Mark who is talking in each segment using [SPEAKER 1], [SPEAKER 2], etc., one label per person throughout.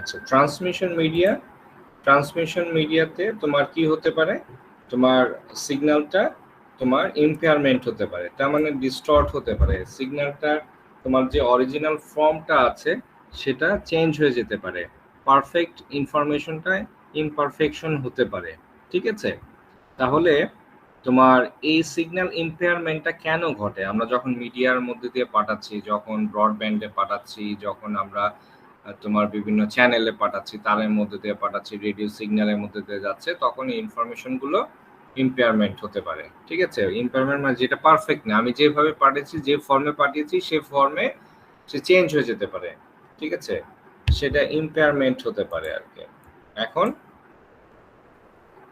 [SPEAKER 1] আচ্ছা, ট্রান্সমিশন মিডিয়াতে তোমার কি হতে পারে, তোমার সিগন্যালটা তোমার ইম্পেয়ারমেন্ট হতে পারে, তার মানে ডিস্টর্ট হতে পারে, সিগন্যালটা তোমার যে অরিজিনাল ফর্মটা আছে সেটা চেঞ্জ হয়ে যেতে পারে, পারফেক্ট ইনফরমেশনটা ইমপারফেকশন হতে পারে। ঠিক আছে, তাহলে তোমার এই সিগন্যাল ইম্পেয়ারমেন্টটা কেন ঘটে? আমরা যখন মিডিয়ার মধ্যে দিয়ে পাঠাচ্ছি, যখন ব্রডব্যান্ডে পাঠাচ্ছি, যখন আমরা তোমার বিভিন্ন চ্যানেলে পাঠাচ্ছি, তারের মধ্যে দিয়ে পাঠাচ্ছি, রেডিও সিগন্যালের মধ্যে দিয়ে যাচ্ছে, তখন এই ইনফরমেশনগুলো ইম্পেয়ারমেন্ট হতে পারে। ঠিক আছে, ইম্পেয়ারমেন্ট মানে যেটা পারফেক্ট না, আমি যেভাবে পাঠিয়েছি, যে ফর্মে পাঠিয়েছি সেই ফর্মে সে চেঞ্জ হয়ে যেতে পারে। ঠিক আছে, সেটা ইম্পেয়ারমেন্ট হতে পারে আর কি। এখন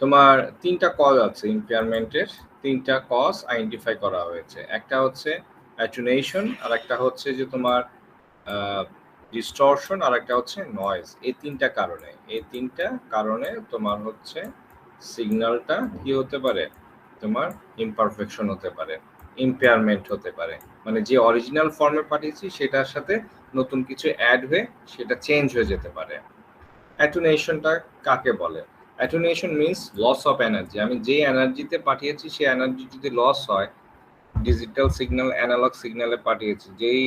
[SPEAKER 1] তোমার তিনটা কজ আছে ইম্পেয়ারমেন্টের, তিনটা কজ আইডেন্টিফাই করা হয়েছে। একটা হচ্ছে অ্যাটেনুয়েশন, আর একটা হচ্ছে যে তোমার ডিস্টরশন, আর একটা হচ্ছে নয়েজ। এই তিনটা কারণে তোমার হচ্ছে সিগন্যালটা কি হতে পারে, তোমার ইমপারফেকশন হতে পারে, ইম্পেয়ারমেন্ট হতে পারে, মানে যে অরিজিনাল ফর্মে পাঠিয়েছি সেটার সাথে নতুন কিছু অ্যাড হয়ে সেটা চেঞ্জ হয়ে যেতে পারে। অ্যাটেনুয়েশনটা কাকে বলে? Attenuation means loss of energy. আমি যে এনার্জিতে পাঠিয়েছি সেই এনার্জি যদি লস হয়, ডিজিটাল সিগন্যাল অ্যানালগ সিগন্যালে পাঠিয়েছি, যেই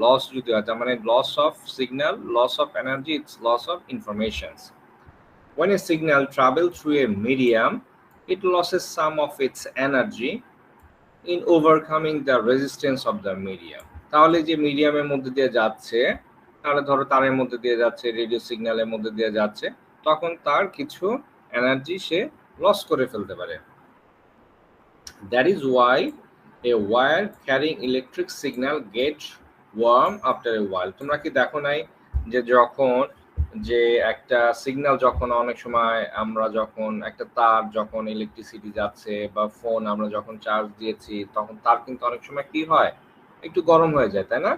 [SPEAKER 1] লস যদি হয়, তার মানে loss of signal, loss of energy, it's loss of informations. When a signal travels through a medium, it loses some of its energy in overcoming the resistance of the medium. তাহলে যে মিডিয়ামের মধ্যে দিয়ে যাচ্ছে, তাহলে ধরো তারের মধ্যে দিয়ে যাচ্ছে, রেডিও সিগন্যালের মধ্যে দিয়ে যাচ্ছে, তখন তার কিছু এনার্জি সে লস করে ফেলতে পারে। That is why a wire carrying electric signal gets warm after a while. তোমরা কি দেখো নাই যে যখন যে একটা সিগন্যাল, যখন অনেক সময় আমরা যখন একটা তার যখন ইলেকট্রিসিটি যাচ্ছে বা ফোন আমরা যখন চার্জ দিয়েছি, তখন তার কিন্তু অনেক সময় কি হয়, একটু গরম হয়ে যায়, তাই না?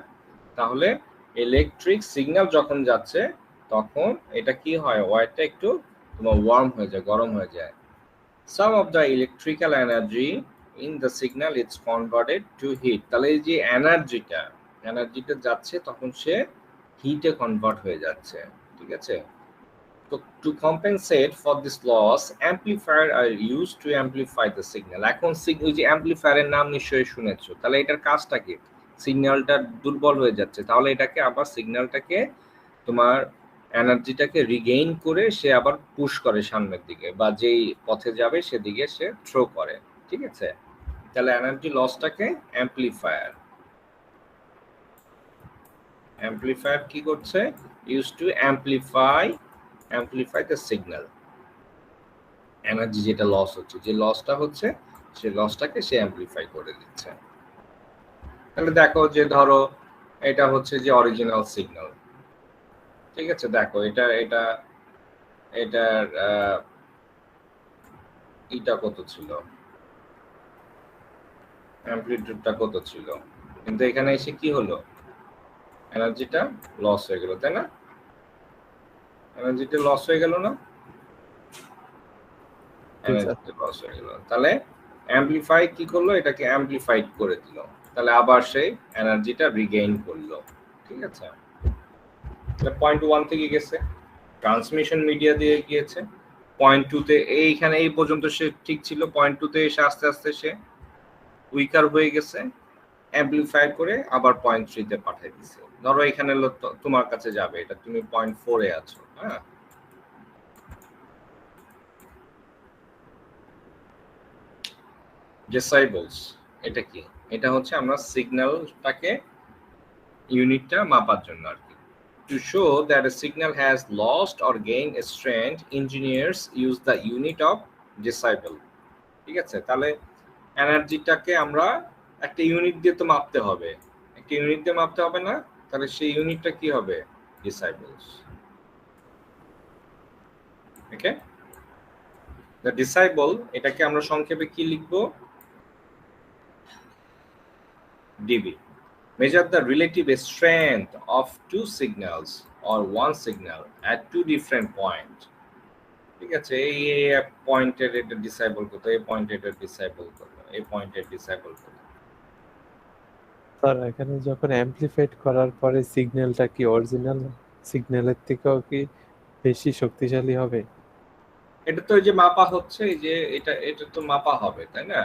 [SPEAKER 1] তাহলে ইলেকট্রিক সিগন্যাল যখন যাচ্ছে তখন এটা কি হয়, ওয়্যারটা একটু তোমার ওয়ার্ম হয়ে যায়, গরম হয়ে যায়। Some of the electrical energy in the signal is converted to heat. তাহলে এই যে এনার্জিটা যাচ্ছে তখন সে হিটে কনভার্ট হয়ে যাচ্ছে। ঠিক আছে, তো to compensate for this loss, amplifier are use to amplify the signal. এখন ওই যে অ্যাম্পলিফায়ারের নাম নিশ্চয়ই শুনেছো, তাহলে এটার কাজটা কি? সিগন্যালটা দুর্বল হয়ে যাচ্ছে, তাহলে এটাকে আবার সিগন্যালটাকে তোমার এনার্জিটাকে রিগেইন করে সে আবার পুশ করে সামনের দিকে, বা যেই পথে যাবে সেদিকে সে থ্রো করে। ঠিক আছে, তাহলে এনার্জি লসটাকে অ্যাম্পলিফায়ার কি করছে, use to amplify the signal. Energy যেটা লস হচ্ছে, যে লসটা হচ্ছে, সেই লসটাকে সে অ্যাম্পলিফাই করে দিচ্ছে। তাহলে দেখো যে ধরো এটা হচ্ছে যে অরিজিনাল সিগন্যাল। ঠিক আছে, দেখো এটার এটা কত ছিল, অ্যামপ্লিটিউডটা কত ছিল, কিন্তু এখানে এসে কি হলো, এনার্জিটা লস হয়ে গেল, তাই না? এনার্জিটা লস হয়ে গেল না, এনার্জিটা লস হয়ে গেল। তাহলে অ্যামপ্লিফাই কি করলো, এটাকে অ্যামপ্লিফাইড করে দিল, তাহলে আবার সেই এনার্জিটা রিগেইন করলো। ঠিক আছে, তাহলে পয়েন্ট 1 থেকে গেছে, ট্রান্সমিশন মিডিয়া দিয়ে গিয়েছে, পয়েন্ট 2 তে এইখানে এই পর্যন্ত সে ঠিক ছিল, পয়েন্ট 2 তে এসে আস্তে আস্তে সে উইকার হয়ে গেছে, অ্যাম্পলিফাই করে আবার পয়েন্ট 3 তে পাঠিয়ে দিছে। ধরো এখানে তোমার কাছে যাবে, এটা তুমি পয়েন্ট 4 এ আছো, হ্যাঁ, ডেসিবেলস এটা কি? এটা হচ্ছে আমরা সিগন্যালটাকে ইউনিটটা মাপার জন্য আর কি। To show that a signal has lost or gained strength, engineers use the unit of decibel. ঠিক আছে, তাহলে এনার্জিটাকে আমরা একটা ইউনিট দিয়ে তো মাপতে হবে, একটা ইউনিট দিয়ে মাপতে হবে না? তাহলে সেই ইউনিটটা কি হবে, decibels. ওকে, the decibel, এটাকে আমরা সংক্ষেপে কি লিখবো, dB. Measure the relative strength of two signals or one signal at two different points. ঠিক আছে, এই পয়েন্টের এটা ডিসেবল কত, এই পয়েন্টের এটা ডিসেবল কত, এই পয়েন্টের ডিসেবল কত।
[SPEAKER 2] স্যার এখানে যখন অ্যামপ্লিফাইড করার পরে সিগন্যালটা কি অরিজিনাল? সিগন্যালের থেকেও কি বেশি শক্তিশালী হবে?
[SPEAKER 1] এটা তো এই যে মাপা হচ্ছে, এই যে এটা তো মাপা হবে, তাই না?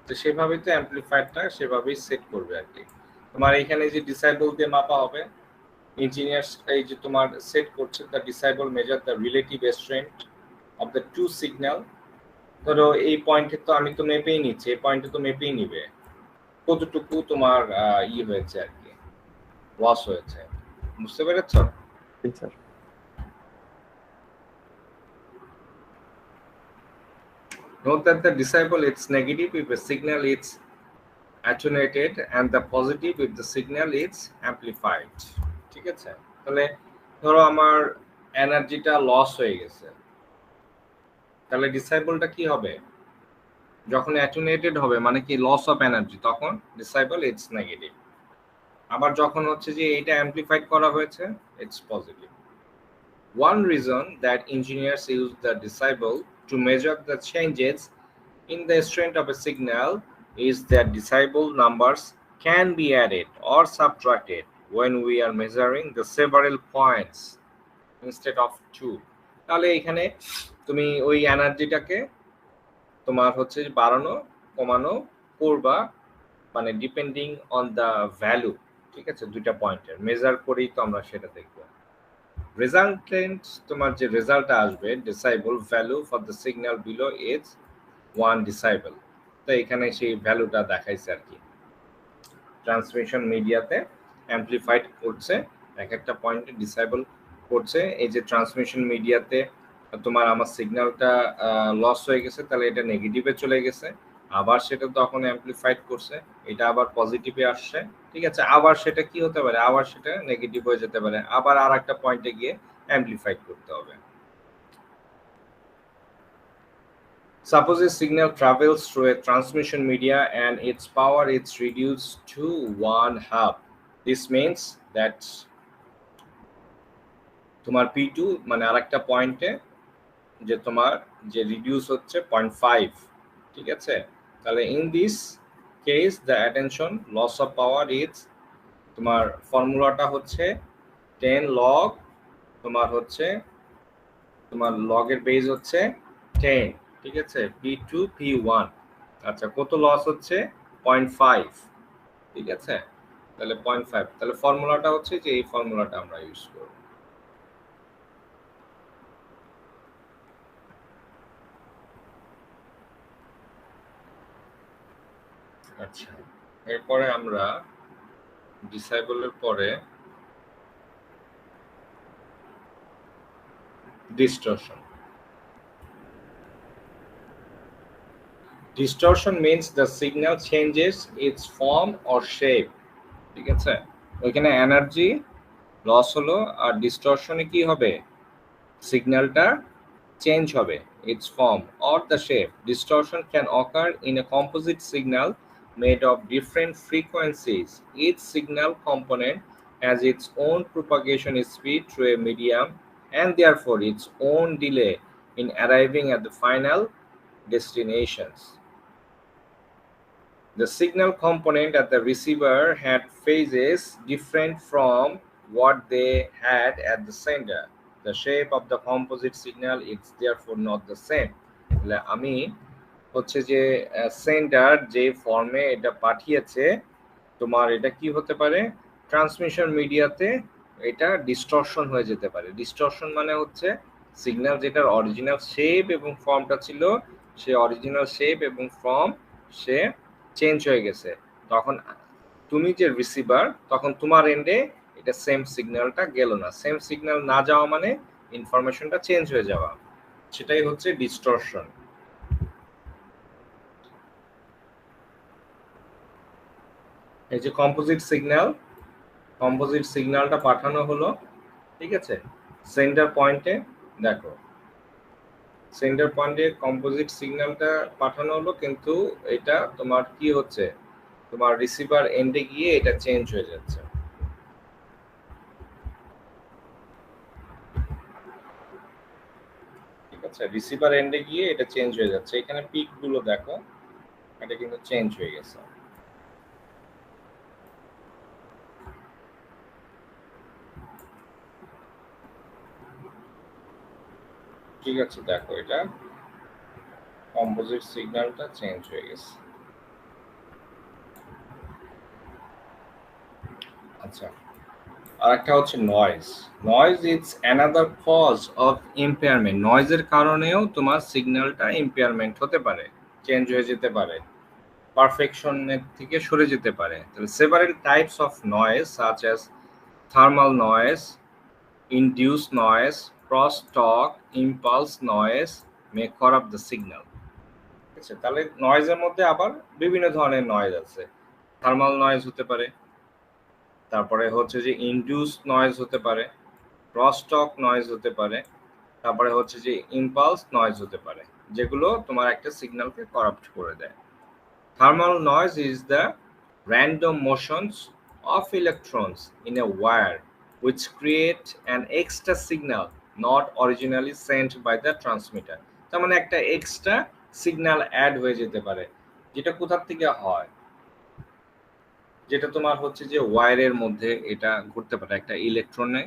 [SPEAKER 1] তো সেভাবেই তো অ্যাম্পলিফায়ারটা সেভাবেই সেট করবে আর কি। তোমার এখানে যে ডিসাইবল দিয়ে মাপা হবে, ইঞ্জিনিয়ার্স এই যে তোমার সেট করছে, the decibel measure the relative strength of the two signal. ধরো এই পয়েন্টে তো আমি তো মেপেই নিচ্ছি, এই পয়েন্টে তো মেপেই নিবে কতটুকু তোমার হয়েছে আর কি, লস হয়েছে। বুঝতে পেরেছ?
[SPEAKER 2] জি sir.
[SPEAKER 1] Note that the disciple is negative if a signal is attenuated and the positive if the signal is amplified. ঠিক আছে? তাহলে ধরো আমার এনার্জিটা লস হয়ে গেছে, তাহলে ডিসাইবলটা কি হবে? যখন অ্যাটেনুয়েটেড হবে মানে কি লস অফ এনার্জি, তখন ডিসাইবল ইটস নেগেটিভ। আবার যখন হচ্ছে যে এটা অ্যাম্পলিফাইড করা হয়েছে, it's positive. One reason that engineers use the disciple to measure the changes in the strength of a signal is that disciple numbers can be added or subtracted when we are measuring the several points instead of two. তাহলে এখানে তুমি ওই এনার্জিটাকে তোমার হচ্ছে বাড়ানো কমানো করবা, মানে ডিপেন্ডিং অন দ্য ভ্যালু। ঠিক আছে, দুইটা পয়েন্টের মেজার করেই তো আমরা সেটা দেখব। রেজাল্টেন্ট তোমার যে রেজাল্টটা আসবে, decibel value for the signal below is 1 decibel. তো এখানে সেই ভ্যালুটা দেখাইছে আর কি। ট্রান্সমিশন মিডিয়াতে অ্যাম্পলিফাইড করছে, এক একটা পয়েন্টে ডিসাইবল করছে। এই যে ট্রান্সমিশন মিডিয়াতে তোমার আমার সিগন্যালটা লস হয়ে গেছে, তাহলে এটা নেগেটিভে চলে গেছে, আবার সেটা তখন অ্যাম্পলিফাইড করছে, এটা আবার পজিটিভে আসছে। ঠিক আছে, আবার সেটা কি হতে পারে, আবার সেটা নেগেটিভ হয়ে যেতে পারে, আবার আর একটা পয়েন্টে গিয়ে অ্যাম্পলিফাইড করতে হবে। Suppose a signal travels through a transmission media and its power is reduced to 1/2. This means that তোমার P2 মানে আরেকটা পয়েন্টে যে তোমার যে রিডিউস হচ্ছে 0.5। ঠিক আছে, তাহলে in this case the attention loss of power is, তোমার ফর্মুলাটা হচ্ছে 10 লগ, তোমার হচ্ছে তোমার লগের বেজ হচ্ছে 10। ঠিক আছে, P2 P1। আচ্ছা, কত লস হচ্ছে? 0.5। ঠিক আছে, তাহলে 0.5, তাহলে ফর্মুলাটা হচ্ছে যে এই ফর্মুলাটা আমরা ইউজ করব। আচ্ছা, এরপরে আমরা ডিসাইবলের পরে distortion. Distortion means the signal changes its form or shape. ঠিক আছে, ওইখানে এনার্জি লস হলো, আর ডিস্টরশনে কি হবে? সিগন্যালটা চেঞ্জ হবে, its form or the shape. Distortion can occur in a composite signal made of different frequencies. Each signal component has its own propagation speed through a medium and therefore its own delay in arriving at the final destinations. The signal component at the receiver had phases different from what they had at the sender. The shape of the composite signal is therefore not the same. আমি হচ্ছে যে sender যে ফর্মে এটা পাঠিয়েছে, তোমার এটা কি হতে পারে, ট্রান্সমিশন মিডিয়াতে এটা ডিস্টরশন হয়ে যেতে পারে। ডিস্টরশন মানে হচ্ছে সিগন্যাল যেটার অরিজিনাল শেপ এবং ফর্মটা ছিল, সে অরিজিনাল শেপ এবং ফর্ম সে চেঞ্জ হয়ে গেছে। তখন তুমি যে রিসিভার, তখন তোমার এন্ডে এটা সেম সিগন্যালটা গেল না। সেম সিগন্যাল না যাওয়া মানে ইনফরমেশনটা চেঞ্জ হয়ে যাওয়া, সেটাই হচ্ছে ডিস্টরশন। এই যে কম্পোজিট সিগন্যালটা পাঠানো হলো, ঠিক আছে, সেন্টার পয়েন্টে। দেখো, সেন্টার পয়েন্টে কম্পোজিট সিগন্যালটা পাঠানো হলো, কিন্তু এটা তোমার কি হচ্ছে, তোমার রিসিভার এন্ডে গিয়ে এটা চেঞ্জ হয়ে যাচ্ছে। ঠিক আছে, রিসিভার এন্ডে গিয়ে এটা চেঞ্জ হয়ে যাচ্ছে। এখানে পিক গুলো দেখো, এটা কিন্তু চেঞ্জ হয়ে গেছে। ঠিক আছে, দেখো এটা কম্পোজিট সিগন্যালটা চেঞ্জ হয়ে গেছে। আচ্ছা, আরেকটা হচ্ছে noise. Noise is another cause of impairment. নয়েজের কারণেও তোমার সিগন্যালটা ইম্পেয়ারমেন্ট হতে পারে, চেঞ্জ হয়ে যেতে পারে, পারফেকশনের থেকে সরে যেতে পারে। তাহলে several types of noise such as thermal noise, induce noise, cross talk, impulse noise May corrupt the signal. ঠিক আছে, তাহলে নয়েজের মধ্যে আবার বিভিন্ন ধরনের নয়েজ আছে। থার্মাল নয়েজ হতে পারে, তারপরে হচ্ছে যে ইনডিউস নয়েজ হতে পারে, ক্রস টক নয়েজ হতে পারে, তারপরে হচ্ছে যে ইম্পালস নয়েজ হতে পারে, যেগুলো তোমার একটা সিগন্যালকে করাপ্ট করে দেয়। Thermal noise is the random motions of electrons in a wire which create an extra signal not originally sent by the transmitter. তার মানে একটা এক্সট্রা সিগন্যাল অ্যাড হয়ে যেতে পারে, যেটা কোথা থেকে হয়, যেটা তোমার হচ্ছে যে ওয়্যারের মধ্যে এটা ঘটতে পারে। একটা ইলেকট্রনে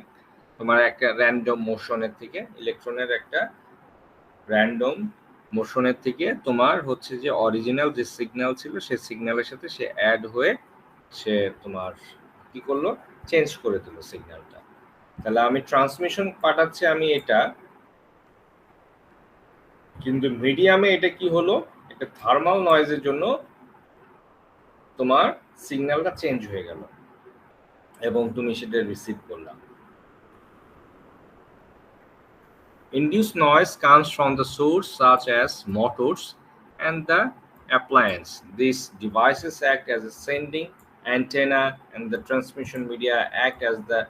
[SPEAKER 1] তোমার একটা র্যান্ডম মোশনের থেকে, ইলেকট্রনের একটা র্যান্ডম মোশনের থেকে তোমার হচ্ছে যে অরিজিনাল যে সিগন্যাল ছিল সেই সিগন্যালের সাথে সে অ্যাড হয়ে সে তোমার কি করলো, চেঞ্জ করে দিল সিগন্যালটা। তাহলে আমি ট্রান্সমিশন পাঠাচ্ছি আমি এটা, কিন্তু মিডিয়ামে এটা কি হলো, এটা থার্মাল নয়েজের জন্য তোমার সিগন্যালটা চেঞ্জ হয়ে গেল এবং তুমি সেটা রিসিভ করলা। Induced noise comes from the source such as motors and the appliance. These devices act as a sending antenna and the transmission media act as the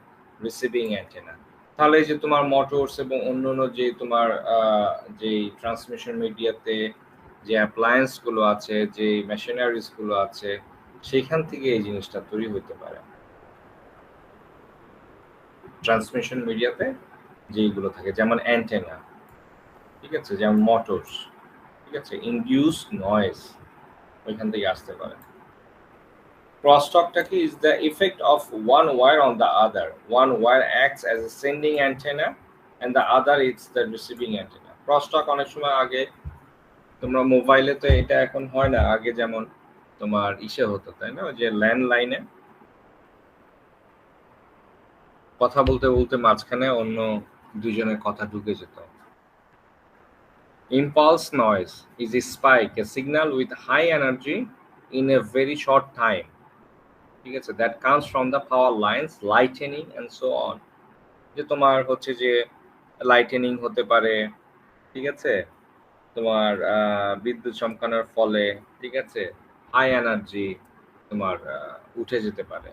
[SPEAKER 1] receiving antenna. তাহলে এই যে তোমার মোটরস এবং অন্যান্য যে তোমার যে ট্রান্সমিশন মিডিয়াতে যে অ্যাপ্লায়েন্স গুলো আছে, যে মেশিনারিজ গুলো আছে, সেখান থেকে এই জিনিসটা তৈরি হতে পারে। ট্রান্সমিশন মিডিয়াতে যেগুলো থাকে যেমন অ্যান্টেনা, ঠিক আছে, যেমন মোটরস, ঠিক আছে, ইনডিউস নয়েজ ওইখান থেকে আসতে পারে। ক্রসটকটা কি is the effect of one wire on the other. One wire acts as a sending antenna and the other is the receiving antenna. Crosstalk অনেক সময় আগে তোমরা মোবাইলে তো এটা এখন হয় না, আগে যেমন তোমার ইসে হতো তাই না, ওই যে ল্যান্ডলাইনে কথা বলতে বলতে মাঝখানে অন্য দুজনের কথা ঢুকে যেত। Impulse noise is a spike, a signal with high energy in a very short time. ঠিক আছে, that comes from the power lines, lightning and so on. যে তোমার হচ্ছে যে লাইটেনিং হতে পারে, ঠিক আছে, তোমার বিদ্যুৎ চমকানোর ফলে, ঠিক আছে, হাই এনার্জি তোমার উঠে যেতে পারে,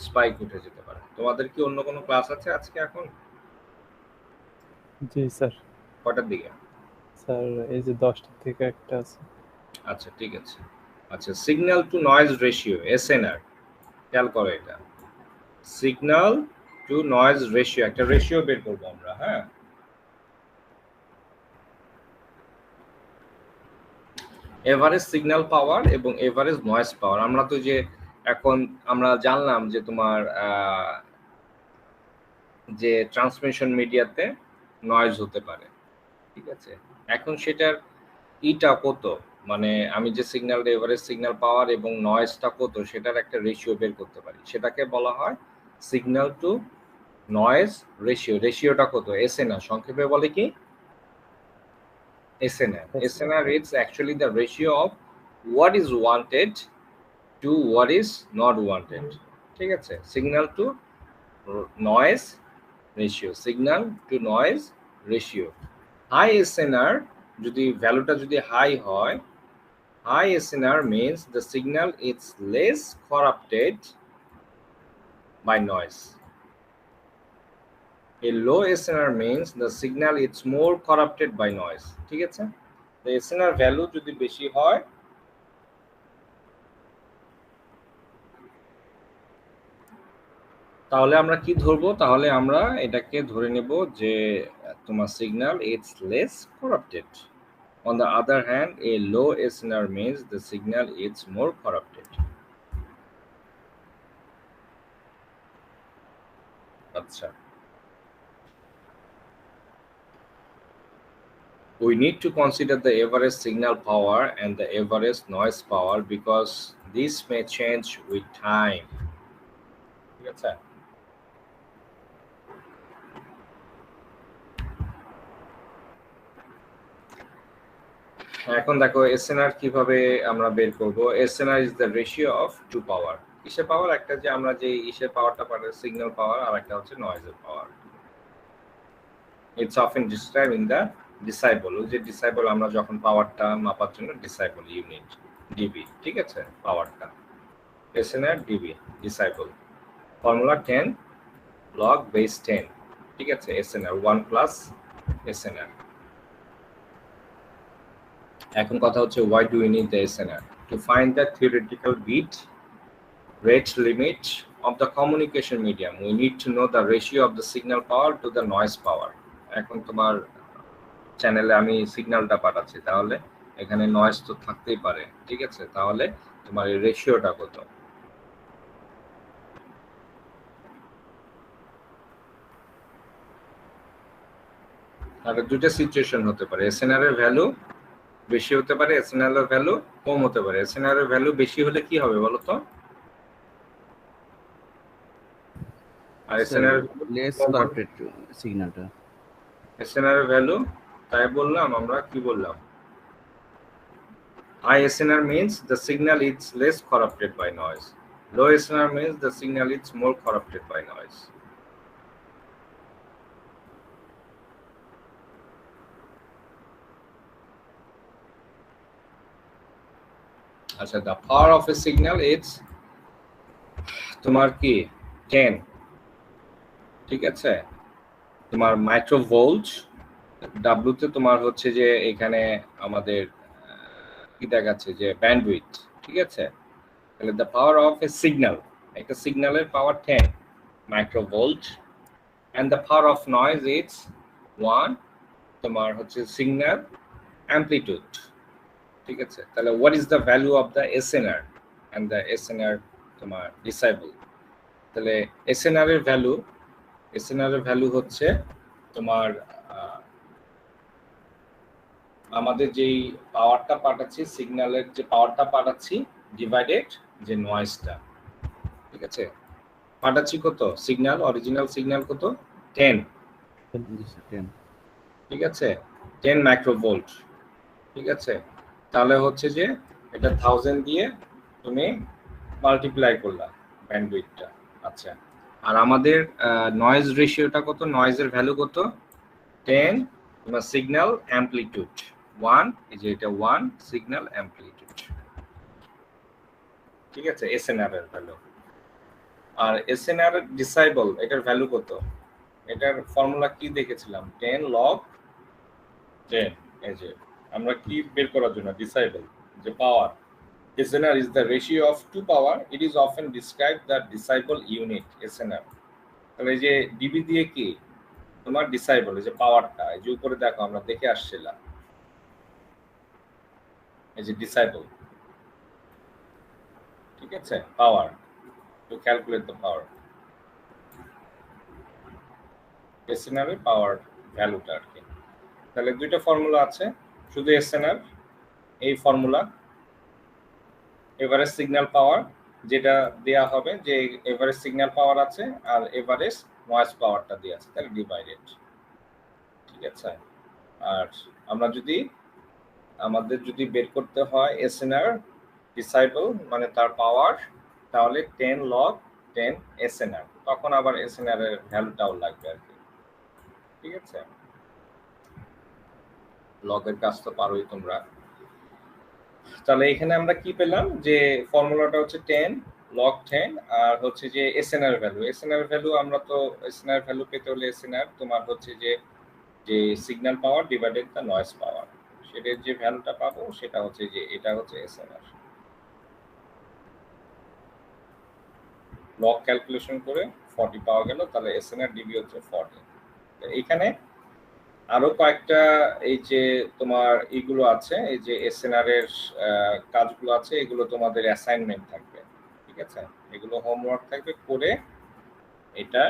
[SPEAKER 1] স্পাইক উঠে যেতে পারে। তোমাদের কি অন্য কোনো ক্লাস আছে আজকে এখন?
[SPEAKER 2] জি স্যার।
[SPEAKER 1] কটার দিকে?
[SPEAKER 2] স্যার এই যে 10টা থেকে একটা আছে।
[SPEAKER 1] আচ্ছা ঠিক আছে। আচ্ছা, signal to noise ratio, SNR, খেয়াল করো এটা। সিগন্যাল টু নয়েজ রেশিও, একটা রেশিও বের করবো আমরা। হ্যাঁ, এভারেজ সিগন্যাল পাওয়ার এবং এভারেজ নয়েজ পাওয়ার। আমরা তো যে এখন আমরা জানলাম যে তোমার যে ট্রান্সমিশন মিডিয়াতে নয়েজ হতে পারে, ঠিক আছে, এখন সেটার ইটা কত, মানে আমি যে সিগন্যালটা এভারেজ সিগন্যাল পাওয়ার এবং নয়েজটা কত সেটার একটা রেশিও বের করতে পারি, সেটাকে বলা হয় সিগন্যাল টু নয়েজ রেশিও। রেশিওটা কত? এসএনআর, সংক্ষেপে বলে কি SNR. SNR is actually the ratio of what is wanted to what is not wanted, ঠিক আছে, signal to noise ratio, signal to noise ratio. High SNR, যদি ভ্যালুটা যদি হাই হয়, high SNR means the signal is less corrupted by noise. A low SNR means the signal is more corrupted by noise. ঠিক আছে, তো SNR value যদি বেশি হয় তাহলে আমরা কি ধরবো, তাহলে আমরা এটাকে ধরে নেব যে তোমার signal is less corrupted. On the other hand, a low SNR means the signal is more corrupted. আচ্ছা, we need to consider the average signal power and the average noise power because this may change with time. ঠিক আছে? এখন দেখো SNR কিভাবে আমরা বের করব। SNR is the ratio of two power. কিসের পাওয়ার? একটা যে আমরা যে ইসের পাওয়ারটা পাই সিগন্যাল পাওয়ার, আর একটা হচ্ছে নয়েজের power. It's often describe in the decibel. যে ডিসাইবল আমরা যখন পাওয়ারটা মাপার জন্য ডিসাইবল ইউনিট ডিবি, ঠিক আছে? পাওয়ারটা SNR dB decibel. Formula 10 log base 10, ঠিক আছে? SNR 1 plus SNR. এখন কথা হচ্ছে why do we need the SNR? To find the theoretical bit rate limit of the communication medium, we need to know the ratio of the signal power to the noise power. এখন তোমার চ্যানেলে আমি সিগন্যালটা পাঠাচ্ছি, তাহলে এখানে noise তো থাকতেই পারে, ঠিক আছে? তাহলে তোমার এই রেশিওটা কত? আর দুটো সিচুয়েশন হতে পারে। এসএনআর এর ভ্যালু বেশি হতে পারে, এসএনআর এর ভ্যালু কম হতে পারে। এসএনআর এর ভ্যালু বেশি হলে কি হবে বলো তো? আর এসএনআর
[SPEAKER 3] লেস কারেক্টেড সিগন্যালটা।
[SPEAKER 1] এসএনআর এর ভ্যালু তাই বললাম আমরা, কি বললাম? High SNR means the signal is less corrupted by noise. Low SNR means the signal is more corrupted by noise. আচ্ছা, the power of a signal is তোমার কি 10, ঠিক আছে? তোমার মাইক্রোভোল্ট, ডাব্লু তে তোমার হচ্ছে যে এখানে আমাদের কি দেখাচ্ছে যে ব্যান্ডউইথ, ঠিক আছে? তাহলে the power of a signal, একটা সিগন্যালের পাওয়ার 10 microvolt, and the power of noise is 1 তোমার হচ্ছে সিগন্যাল অ্যামপ্লিটিউড, ঠিক আছে? তাহলে what is the value of the SNR and the SNR তোমার ডিসাইবল? তাহলে SNR এর ভ্যালু হচ্ছে তোমার আমাদের যেই পাওয়ারটা পাঠাচ্ছি, সিগন্যালের যে পাওয়ারটা পাঠাচ্ছি ডিভাইডেড যে নয়েজটা, ঠিক আছে? পাঠাচ্ছি কত? সিগন্যাল, অরিজিনাল সিগন্যাল কত? 10, ঠিক আছে? 10 মাইক্রোভোল্ট, ঠিক আছে? তাহলে হচ্ছে যে এটা 1000 দিয়ে তুমি মাল্টিপ্লাই করলা ব্যান্ডউইথটা। আচ্ছা, আর আমাদের নয়েজ রেশিওটা কত? নয়েজের ভ্যালু কত? 10 তোমার সিগন্যাল অ্যামপ্লিটিউড 1, এই যে এটা 1 সিগন্যাল অ্যামপ্লিটিউড, ঠিক আছে? এসএনআর এর ভ্যালু। আর এসএনআর ডিসাইবল এটার ভ্যালু কত? এটার ফর্মুলা কি দেখেছিলাম? 10 log 10। এই যে আমরা কি বের করার জন্য ডিসাইবল যে পাওয়ার, SNR is the ratio of two power. It is often described the disciple unit SNR. তাহলে এই যে ডিবি দিয়ে কি তোমার ডিসাইবল, এই যে পাওয়ারটা, এই যে উপরে দেখো আমরা দেখে আসছিলাম, এই যে ডিসাইবল, ঠিক আছে? Power, to calculate the power, SNR এর পাওয়ার ভ্যালুটা আর কি। তাহলে দুইটা ফর্মুলা আছে, শুধু SNR এই ফর্মুলা, এভারেজ সিগন্যাল পাওয়ার যেটা দেয়া হবে, যে এভারেজ সিগন্যাল পাওয়ার আছে আর এভারেজ নয়েজ পাওয়ারটা দেয়া আছে, তাহলে ডিভাইডেড, ঠিক আছে? আর আমরা আমাদের যদি বের করতে হয় এসএনআর ডিসাইবল মানে তার পাওয়ার, তাহলে 10 log 10 এসএনআর, তখন আবার এসএনআর এর ভ্যালুটাও লাগবে আর কি, ঠিক আছে? লগের কাজ তো পারোই তোমরা। তাহলে এখানে আমরা কি পেলাম? যে ফর্মুলাটা হচ্ছে 10 log 10 আর হচ্ছে যে এসএনআর ভ্যালু। এসএনআর ভ্যালু আমরা তো এসএনআর ভ্যালু পেতে হলে এসএনআর তোমার হচ্ছে যে signal power divided the noise power, সেটার যে ভ্যালুটা পাবো সেটা হচ্ছে যে এটা হচ্ছে এসএনআর। লগ ক্যালকুলেশন করে 40 পাওয়া গেল, তাহলে এসএনআর ডিবি হচ্ছে 40। এখানে আরো কয়েকটা এই যে তোমার এইগুলো আছে, এই যে এসএনআর এর কাজগুলো আছে, এগুলো তোমাদের অ্যাসাইনমেন্ট থাকবে, ঠিক আছে? এগুলো হোমওয়ার্ক থাকবে করে, এটা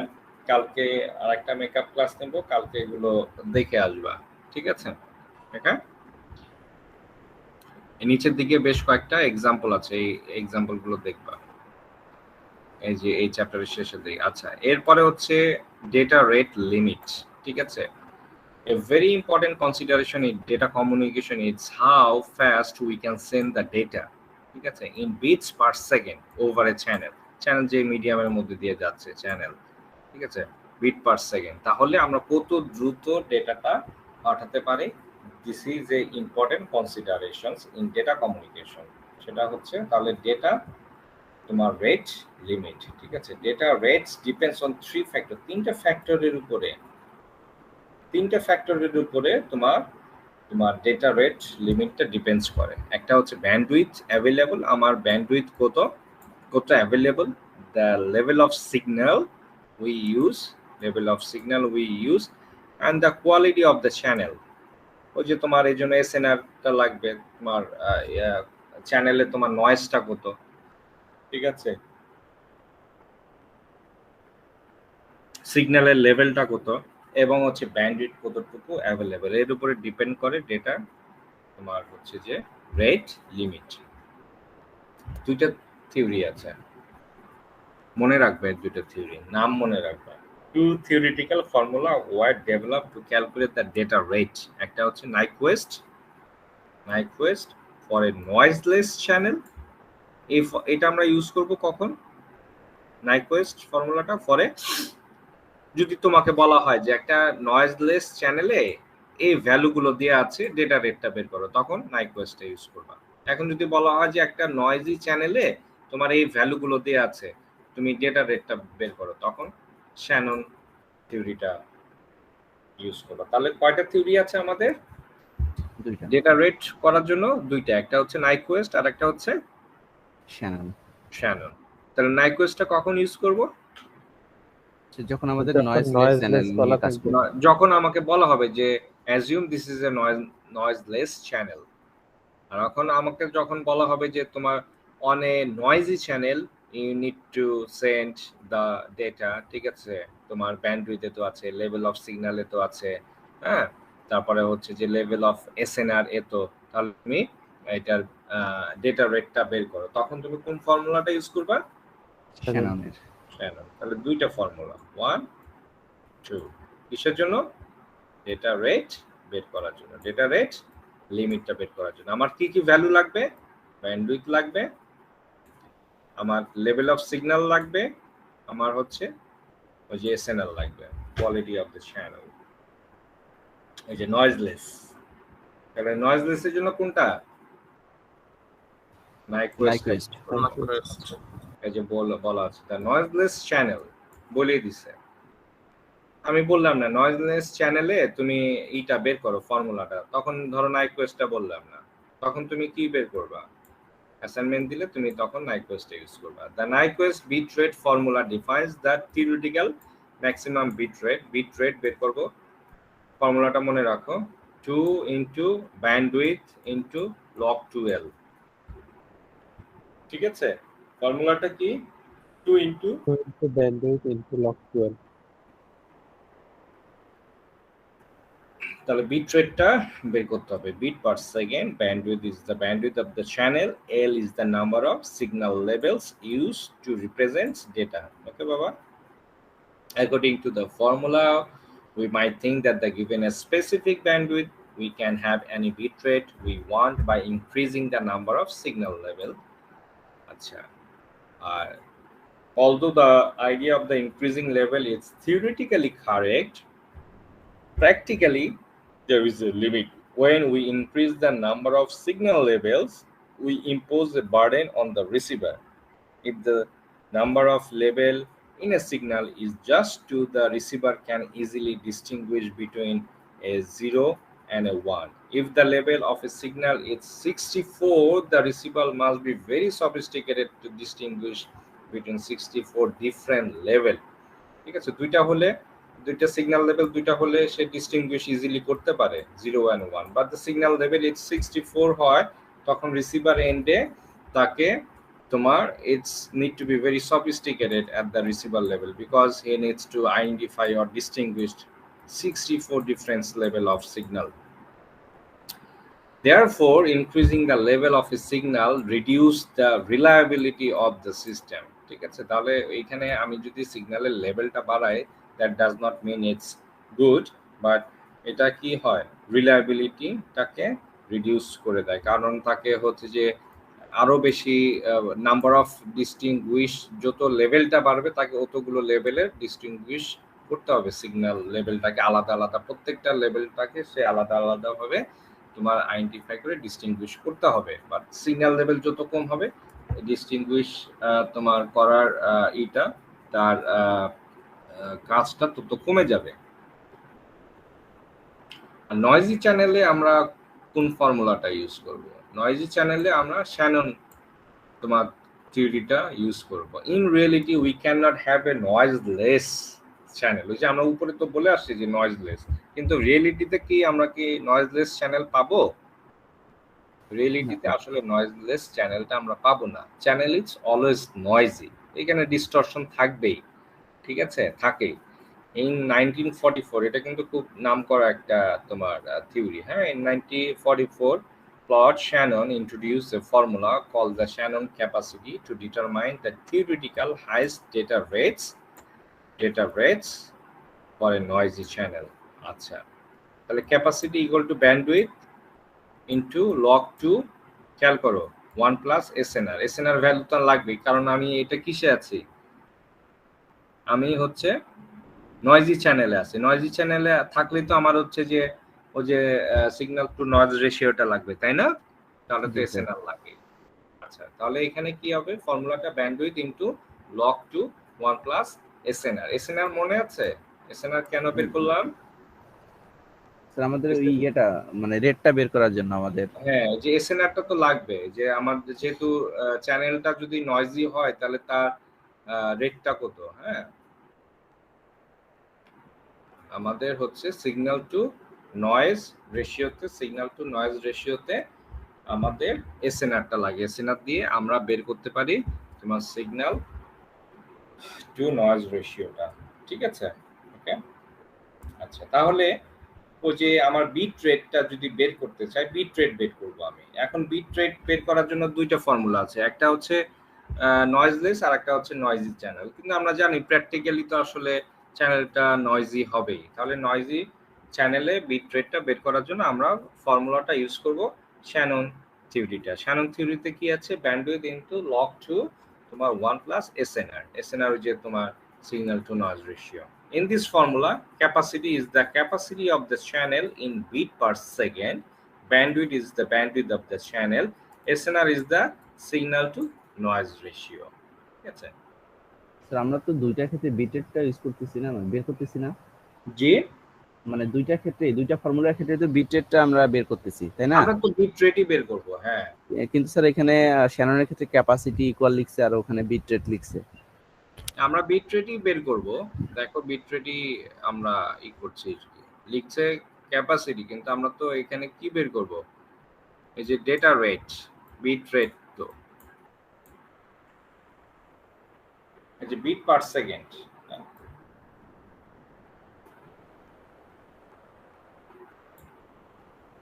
[SPEAKER 1] কালকে আরেকটা মেকআপ ক্লাস নেব, কালকে এগুলো দেখে আসবা, ঠিক আছে? ওকে, নিচের দিকে বেশ কয়েকটা এক্সাম্পল আছে, এই এক্সাম্পল গুলো দেখবা এই যে এই চ্যাপ্টারের শেষের দিকে। আচ্ছা, এরপরে হচ্ছে ডেটা রেট লিমিট। ঠিক আছে, a very important consideration in data communication is how fast we can send the data, ঠিক আছে, in bits per second over a channel, channel যে মিডিয়ামের মধ্যে দিয়ে যাচ্ছে চ্যানেল, ঠিক আছে, বিট পার সেকেন্ড, তাহলে আমরা কত দ্রুত ডেটাটা পাঠাতে পারি। This is A important considerations in data communication. সেটা হচ্ছে তাহলে ডেটা তোমার রেট লিমিট। ঠিক আছে, data rates depends on three factor, তিনটা ফ্যাক্টরের উপরে তোমার ডেটা রেট লিমিটটা ডিপেন্ডস করে। একটা হচ্ছে ব্যান্ডউইথ অ্যাভেলেবল, আমার ব্যান্ডউইথ কত available, the level of signal we use and the quality of the channel. ওই যে তোমার এই জন্য এসএনআরটা লাগবে, তোমার চ্যানেলে তোমার নয়েজটা কত, ঠিক আছে, সিগন্যালের লেভেলটা কত, এবং হচ্ছে ব্যান্ডউইথ কতটুকু অ্যাভেলেবল, এর উপরে ডিপেন্ড করে ডেটা তোমার হচ্ছে যে রেট লিমিট। দুইটা থিওরি আছে, মনে রাখবে দুইটা থিওরি, নাম মনে রাখবে। Two theoretical formula were developed to calculate the data rate. একটা হচ্ছে Nyquist for a noiseless channel. এটা আমরা ইউজ করব কখন? Nyquist ফর্মুলাটা ফরে যদি তোমাকে বলা হয় যে একটা নয়েজলেস চ্যানেলে এই ভ্যালুগুলো দেওয়া আছে, ডেটা রেটটা বের করো, তখন Nyquist ইউজ করবা। এখন যদি বলা হয় যে একটা নয়েজি চ্যানেলে তোমার এই ভ্যালুগুলো দেওয়া আছে, তুমি ডেটা রেটটা বের করো, তখন শ্যানন থিওরিটা ইউজ করবা। তাহলে কয়টা থিওরি আছে আমাদের ডেটা রেট করার জন্য? দুইটা, একটা হচ্ছে Nyquist আর একটা হচ্ছে শ্যানন। তাহলে Nyquistটা কখন ইউজ করব?
[SPEAKER 3] যখন আমাদের নয়েজলেস চ্যানেল নিয়ে কাজ করব,
[SPEAKER 1] যখন আমাকে বলা হবে যে assume this is a noiseless channel, আর এখন আমাকে যখন বলা হবে যে তোমার on a noisy channel you need to send the data, ঠিক আছে, তোমার ব্যান্ডউইথে তো আছে, লেভেল অফ সিগন্যালে তো আছে, হ্যাঁ, তারপরে হচ্ছে যে লেভেল অফ এসএনআর এতো, তাহলে তুমি এটার ডেটা রেটটা বের করো, তখন তুমি কোন ফর্মুলাটা ইউজ করবা?
[SPEAKER 3] শ্যাননের।
[SPEAKER 1] তাহলে দুইটা ফর্মুলা, 1 2, কিসের জন্য? ডেটা রেট বের করার জন্য, ডেটা রেট লিমিটটা বের করার জন্য। আমার কি কি ভ্যালু লাগবে? ব্যান্ডউইথ লাগবে, আমার লেভেল অফ সিগন্যাল লাগবে, আমার হচ্ছে ওই যে এসএনএল লাগবে, কোয়ালিটি অফ দ্য চ্যানেল। এই যে নয়েজলেস, তাহলে নয়েজলেসের জন্য কোনটা? Nyquist। এই যে বলা আছে দ্য নয়েজলেস চ্যানেল, বলিয়ে দিছে। আমি বললাম না নয়েজলেস চ্যানেলে তুমি এইটা বের করো ফর্মুলাটা, তখন ধরো Nyquistটা বললাম না, তখন তুমি কি বের করবা? অ্যাসাইনমেন্ট দিলে তুমি তখন Nyquist ইউজ করবা। The Nyquist bit rate formula defines the theoretical maximum bit rate বের করব, ফর্মুলাটা মনে রাখো, 2 into bandwidth into log 2L। ঠিক আছে, ফর্মুলাটা কি? 2 ইনটু
[SPEAKER 2] bandwidth into log 12।
[SPEAKER 1] তাহলে বিট রেটটা বের করতে হবে, bit per second, bandwidth is the bandwidth of the channel, L is the number of signal levels used to represent data. Okay বাবা, according to the formula we might think that the given a specific bandwidth we can have any bit rate we want by increasing the number of signal level. Acha, although the idea of the increasing level is theoretically correct, practically there is a limit. When we increase the number of signal levels, we impose a burden on the receiver. If the number of level in a signal is just 2, the receiver can easily distinguish between a 0 and a 1. If the level of a signal is 64, the receiver must be very sophisticated to distinguish between 64 different level. ঠিক আছে, দুইটা signal level দুইটা হলে সে distinguished easily করতে পারে 0 and 1, but the signal level is 64 হয়, তখন receiver এন্ডে তাকে তোমার it's need to be very sophisticated at the receiver level because he needs to identify or distinguish 64 different level of signal. Therefore, increasing the level of a signal reduce the reliability of the system. ঠিক আছে, তাহলে এখানে আমি যদি সিগন্যালের লেভেলটা বাড়াই, that does not mean it's good, but এটা কি হয়, রিলায়েবিলিটিটাকে রিডিউস করে দেয়। কারণ তাকে হচ্ছে যে আরো বেশি নাম্বার অফ ডিস্টিংগুইশ, যত লেভেলটা বাড়বে তাকে অতগুলো লেভেলের ডিস্টিংগুইশ করতে হবে। সিগন্যাল লেভেলটাকে আলাদা আলাদা, প্রত্যেকটা লেভেলটাকে সে আলাদা আলাদা ভাবে তোমার আইডেন্টিফাই করে ডিস্টিংগুইশ করতে হবে। বাট সিগন্যাল লেভেল যত কম হবে, ডিস্টিংগুইশ তোমার করার তার কাজটা তত কমে যাবে। নয়েজি চ্যানেলে আমরা কোন ফর্মুলাটা ইউজ করব? নয়েজি চ্যানেলে আমরা শ্যানন তোমার থিওরিটা ইউজ করব। In reality we can not have a noiseless channel. ওই যে আমরা উপরে তো বলে আসছি যে নয়েজলেস, কিন্তু রিয়েলিটিতে কি আমরা কি নয়েজলেস চ্যানেল পাবো? রিয়েলিটিতে আসলে নয়েজলেস চ্যানেলটা আমরা পাবো না। চ্যানেল ইজ অলওয়েজ নয়েজি, এখানে ডিস্টরশন থাকবেই, ঠিক আছে, থাকেই। ইন 1944, এটা কিন্তু খুব নামকরা একটা তোমার থিওরি, হ্যাঁ। In 1944 Claude Shannon introduced a formula called the Shannon Capacity to determine the theoretical highest data rates for a noisy channel. আচ্ছা, তাহলে capacity equal to bandwidth into log 2, খেয়াল করো, 1 প্লাস এসএনআর। এসএনআর ভ্যালু তো লাগবে, কারণ আমি এটা কিসে আছি, আমি হচ্ছে নয়েজি চ্যানেলে আছে। নয়েজি চ্যানেলে থাকলে তো আমার হচ্ছে যে ওই যে সিগন্যাল টু নয়েজ রেশিওটা লাগবে, তাই না? তাহলে তো এসএনআর লাগে। আচ্ছা, তাহলে এখানে কি হবে, ফর্মুলাটা bandwidth into log 2 1 plus SNR. SNR মনে আছে? এসএনআর কেন বের করলাম?
[SPEAKER 3] স্যার আমাদের ওই এটা মানে রেটটা বের করার জন্য আমাদের,
[SPEAKER 1] হ্যাঁ, যে এসএনআরটা তো লাগবে, যে আমাদের যেহেতু চ্যানেলটা যদি নয়েজি হয় তাহলে তার রেটটা কত, হ্যাঁ। আমাদের হচ্ছে সিগন্যাল টু নয়েজ রেশিওতে আমাদের এসএনআরটা লাগে। এসএনআর দিয়ে আমরা বের করতে পারি তোমার সিগন্যাল টু নয়েজ রেশিওটা, ঠিক আছে, ওকে। আচ্ছা, তাহলে ওই যে আমার বিট রেটটা যদি বের করতে চাই, বিট রেট বের করবো আমি। এখন বিট রেট বের করার জন্য দুইটা ফর্মুলা আছে, একটা হচ্ছে নয়েজলেস আর একটা হচ্ছে নয়েজি চ্যানেল। কিন্তু আমরা জানি প্র্যাকটিক্যালি তো আসলে চ্যানেলটা নয়েজি হবেই। তাহলে নয়েজি চ্যানেলে বিট রেটটা বের করার জন্য আমরা ফর্মুলাটা ইউজ করব শ্যানন থিওরিটা। শ্যানন থিওরিতে কি আছে, ব্যান্ডউইথ ইনটু log 2 তোমার 1 প্লাস এসএনআর। এসএনআর যে তোমার signal to noise ratio. In this formula, capacity is the capacity of the channel in bit per second, bandwidth is the bandwidth of the channel, SNR is the signal to noise ratio. ঠিক আছে,
[SPEAKER 3] sir আমরা তো দুইটা ক্ষেত্রে bit রেটটা use করতেছি না, বের করতেছি না।
[SPEAKER 1] জি,
[SPEAKER 3] মানে দুইটা ক্ষেত্রে, দুইটা ফর্মুলার ক্ষেত্রে তো বিট রেটটা আমরা বের করতেছি, তাই না?
[SPEAKER 1] আমরা তো বিট রেটই বের করব, হ্যাঁ।
[SPEAKER 3] কিন্তু স্যার এখানে শ্যাননের ক্ষেত্রে ক্যাপাসিটি ইকুয়াল লিখছে আর ওখানে বিট রেট লিখছে।
[SPEAKER 1] আমরা বিট রেটই বের করব। দেখো, বিট রেটই আমরা করছি, লিখছে ক্যাপাসিটি, কিন্তু আমরা তো এখানে কি বের করব, এই যে ডেটা রেট, বিট রেট তো এই যে বিট পার সেকেন্ড।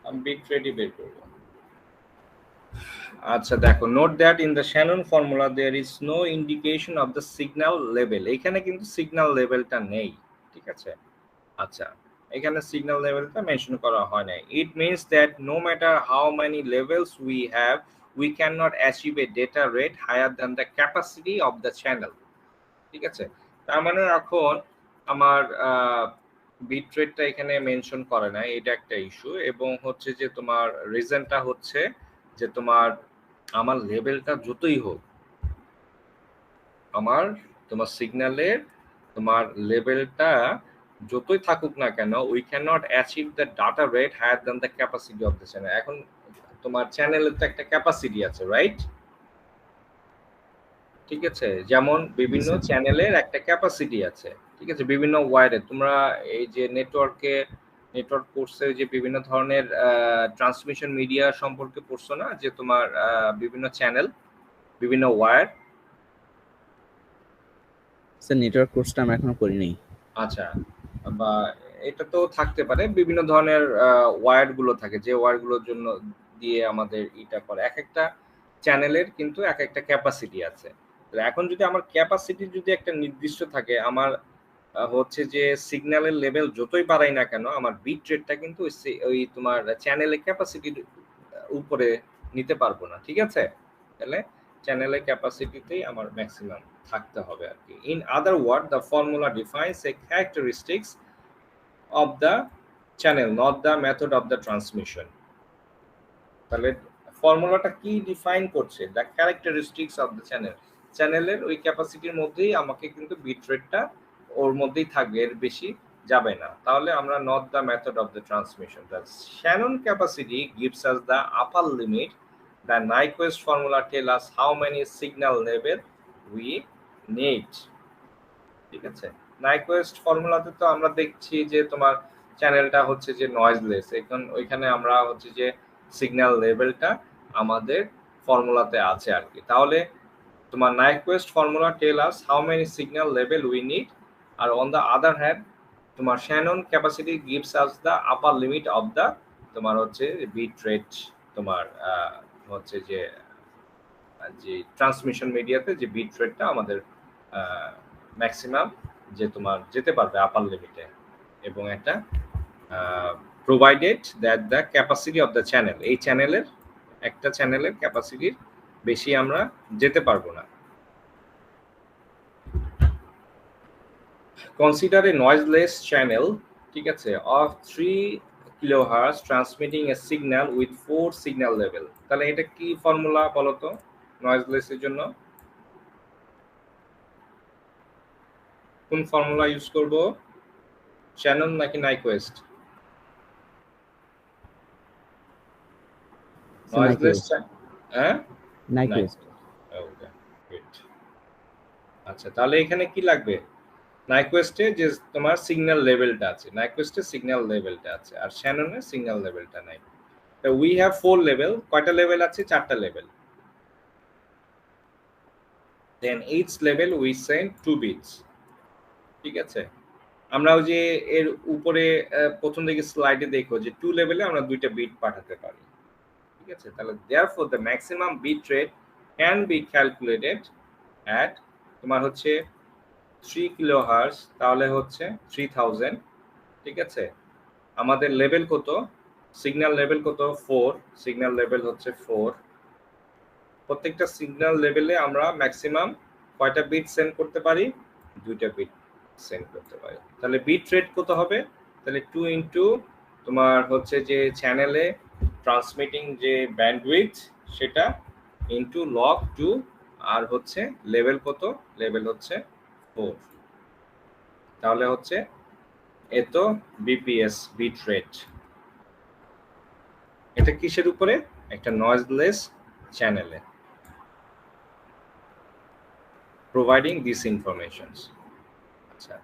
[SPEAKER 1] আমি বিট রেটই বের করব। আচ্ছা, দেখো, note that in the Shannon formula there is no indication of the signal level. এখানে কিন্তু সিগন্যাল লেভেলটা নেই, ঠিক আছে। আচ্ছা, এখানে সিগন্যাল লেভেলটা মেনশন করা হয় নাই। It means that no matter how many levels we have, we can not achieve a data rate higher than the capacity of the channel, ঠিক আছে। তার মানে এখন আমার বিট রেটটা এখানে মেনশন করে নাই, এটা একটা ইস্যু। এবং হচ্ছে যে তোমার রিজনটা হচ্ছে যে তোমার আমার লেভেলটা যতই হোক, তোমার সিগন্যালের তোমার লেভেলটা যতই থাকুক না কেন, we can not achieve the data rate higher than the capacity of the channel. এখন তোমার চ্যানেলের তো একটা ক্যাপাসিটি আছে, রাইট? ঠিক আছে, যেমন বিভিন্ন চ্যানেলের একটা ক্যাপাসিটি আছে, ঠিক আছে, বিভিন্ন ওয়্যারে। তোমরা এই যে নেটওয়ার্ক কোর্সে যে বিভিন্ন ধরনের ট্রান্সমিশন মিডিয়া সম্পর্কে পড়ছো না, যে তোমার বিভিন্ন চ্যানেল, বিভিন্ন ওয়্যার।
[SPEAKER 3] স্যার নেটওয়ার্ক কোর্সটা আমি এখনো করি নাই।
[SPEAKER 1] আচ্ছা, বা এটা তো থাকতে পারে, বিভিন্ন ধরনের ওয়্যার গুলো থাকে, যে ওয়্যার গুলোর জন্য দিয়ে আমাদের এটা করে। এক একটা চ্যানেলের কিন্তু এক একটা ক্যাপাসিটি আছে। এখন যদি আমার ক্যাপাসিটি যদি একটা নির্দিষ্ট থাকে, আমার হচ্ছে যে সিগন্যালের লেভেল যতই বাড়াই না কেন, আমার বিট রেটটা কিন্তু ওই তোমার চ্যানেলের ক্যাপাসিটির উপরে নিতে পারবো না, ঠিক আছে? তাহলে চ্যানেলের ক্যাপাসিটিতেই আমার ম্যাক্সিমাম থাকতে হবে আর কি। In other word, the formula defines a characteristics of the channel, not the method of the transmission. তাহলে ফর্মুলাটা কি ডিফাইন করছে? The characteristics of the channel, চ্যানেলের ওই ক্যাপাসিটির মধ্যেই আমাকে কিন্তু বিট রেটটা ওর মধ্যেই থাকবে, এর বেশি যাবে না। তাহলে আমরা not the method of the transmission. The Shannon capacity gives us the upper limit. The Nyquist formula tell us how many signal level we need. ঠিক আছে, নাইকুয়েস্ট ফর্মুলাতে তো আমরা দেখছি যে তোমার চ্যানেলটা হচ্ছে যে নয়েজলেস, এখন ওইখানে আমরা হচ্ছে যে সিগন্যাল লেভেলটা আমাদের ফর্মুলাতে আছে আর কি। তাহলে তোমার Nyquist formula tell us how many signal level we need, আর অন দ্য আদার হ্যান্ড তোমার Shannon capacity gives us the upper limit of the তোমার হচ্ছে বিট রেট, তোমার হচ্ছে যে ট্রান্সমিশন মিডিয়াতে যে বিট রেটটা আমাদের ম্যাক্সিমাম যে তোমার যেতে পারবে আপার লিমিটে, এবং একটা provided that the capacity of the channel, এই চ্যানেলের একটা চ্যানেলের ক্যাপাসিটির বেশি আমরা যেতে পারবো না। কনসিডার এ নয়েজলেস চ্যানেল, ঠিক আছে, of 3 kilohertz transmitting A signal with 4 signal level. তাহলে এটা কি ফর্মুলা বলো তো নয়েজলেসের জন্য? কোন ফর্মুলা ইউজ করব, শ্যানন নাকি নাইকুয়েস্ট? নয়েজলেস, হ্যাঁ
[SPEAKER 3] নাইকুয়েস্ট।
[SPEAKER 1] Okay good. আচ্ছা, তাহলে এখানে কি লাগবে? নাইকুয়েস্টে যে তোমার সিগন্যাল লেভেলটা আছে, নাইকুয়েস্টে সিগন্যাল লেভেলটা আছে, আর শ্যাননের সিগন্যাল লেভেলটা নাই। তো উই হ্যাভ 4 লেভেল। কয়টা লেভেল আছে? 4টা level. Then each level we send 2 bits, ঠিক আছে? আমরা ওই যে এর উপরে প্রথম দিকে স্লাইডে দেখো যে 2 লেভেলে আমরা 2টা বিট পাঠাতে পারি, ঠিক আছে? তাহলে therefore the maximum bit rate can be calculated at তোমার হচ্ছে 3 কিলোহার্টজ, তাহলে হচ্ছে 3000, ঠিক আছে? আমাদের লেভেল কত? সিগন্যাল লেভেল কত? 4, সিগন্যাল লেভেল হচ্ছে 4। প্রত্যেকটা সিগন্যাল লেভেলে আমরা ম্যাক্সিমাম কয়টা বিট সেন্ড করতে পারি? 2টা বিট সেন্ড করতে পারি। তাহলে বিট রেট কত হবে? তাহলে 2 ইনটু তোমার হচ্ছে যে চ্যানেলে ট্রান্সমিটিং যে ব্যান্ডউইথ সেটা ইনটু লগ 2, আর হচ্ছে লেভেল কত? লেভেল হচ্ছে 4। তাহলে হচ্ছে এত বিপিএস বিট রেট। এটা কিসের উপরে? একটা নয়েজলেস চ্যানেলে প্রোভাইডিং দিস ইনফরমেশনস। আচ্ছা,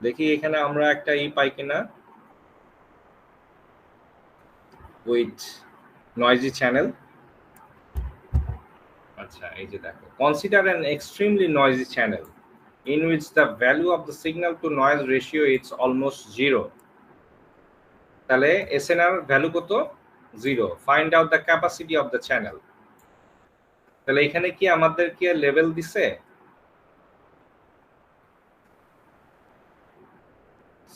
[SPEAKER 1] দেখি এখানে আমরা একটা পাই কিনা উইথ নয়েজি চ্যানেল। আচ্ছা, এই যে দেখো, consider an extremely noisy channel in which the value of the signal to noise ratio is almost 0. তাহলে SNR ভ্যালু কত? 0. Find out the capacity of the channel. তাহলে এখানে কি আমাদেরকে লেভেল দিছে?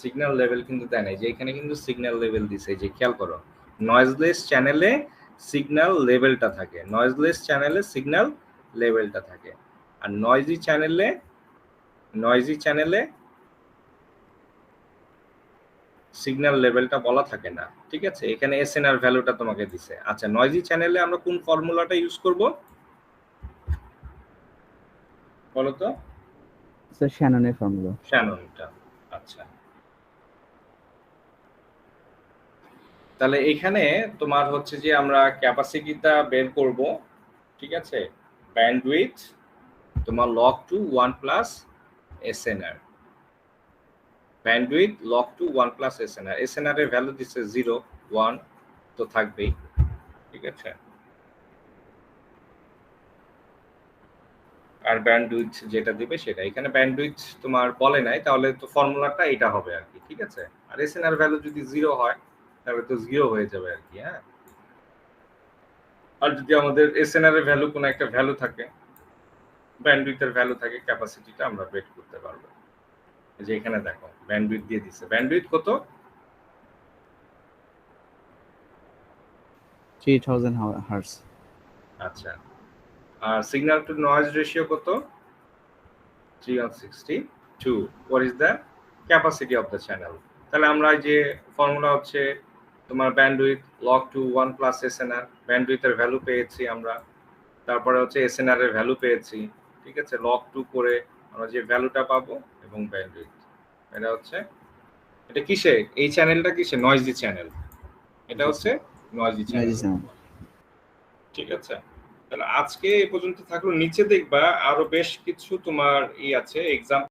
[SPEAKER 1] সিগন্যাল লেভেল কিন্তু দেয় নাই, যে এখানে কিন্তু সিগন্যাল লেভেল দিছে, যে খেয়াল করো নয়েজলেস চ্যানেলে সিগন্যাল লেভেলটা থাকে, নয়েজলেস চ্যানেলে সিগন্যাল লেভেলটা থাকে, আর নয়েজি চ্যানেলে সিগন্যাল লেভেলটা বলা থাকে না, ঠিক আছে? এখানে এসএনআর ভ্যালুটা তোমাকে দিছে। আচ্ছা, নয়েজি চ্যানেলে আমরা কোন ফর্মুলাটা ইউজ করব বলো তো?
[SPEAKER 3] স্যার শ্যাননের ফর্মুলা।
[SPEAKER 1] শ্যাননটা। আচ্ছা, তাহলে এখানে তোমার হচ্ছে যে আমরা ক্যাপাসিটিটা বের করব, ঠিক আছে? ব্যান্ডউইথ তোমার log to 1 plus SNR, bandwidth log to 1 plus SNR. SNR এর ভ্যালু দিচ্ছে 0, 1 তো থাকবেই, ঠিক আছে? আর ব্যান্ডউইথ যেটা দিবে সেটা, এখানে ব্যান্ডউইথ তোমার বলে নাই, তাহলে তো ফর্মুলাটা এটা হবে আর কি, ঠিক আছে? আর এসএনআর ভ্যালু যদি 0 হয় তাহলে তো 0 হয়ে যাবে আর কি। হ্যাঁ, আর যদি আমাদের এসএনআর এর ভ্যালু কোনো একটা ভ্যালু থাকে, ব্যান্ডউইথের ভ্যালু থাকে, ক্যাপাসিটিটা আমরা বের করতে পারবো। এই যে এখানে দেখো ব্যান্ডউইথ দিয়ে দিছে। ব্যান্ডউইথ কত?
[SPEAKER 3] 3000 হার্টজ।
[SPEAKER 1] আচ্ছা, আর সিগন্যাল টু নয়েজ রেশিও কত? 3/62. What is the capacity of the channel? তাহলে আমরা যে ফর্মুলা হচ্ছে তোমার bandwidth log to 1 plus SNR, ব্যান্ডউইথের ভ্যালু পেয়েছি আমরা, তারপরে হচ্ছে এসএনআর এর ভ্যালু পেয়েছি, ঠিক আছে, log 2 করে আমরা যে ভ্যালুটা পাবো এবং ব্যান্ডউইথ। এটা হচ্ছে, এটা কিসে, এই চ্যানেলটা কিসে? Noisy channel. এটা হচ্ছে নয়েজি চ্যানেল, ঠিক আছে। তাহলে আজকে এই পর্যন্ত থাকলো। নিচে দেখবা আরো বেশ কিছু তোমার আছে এক্সাম্পল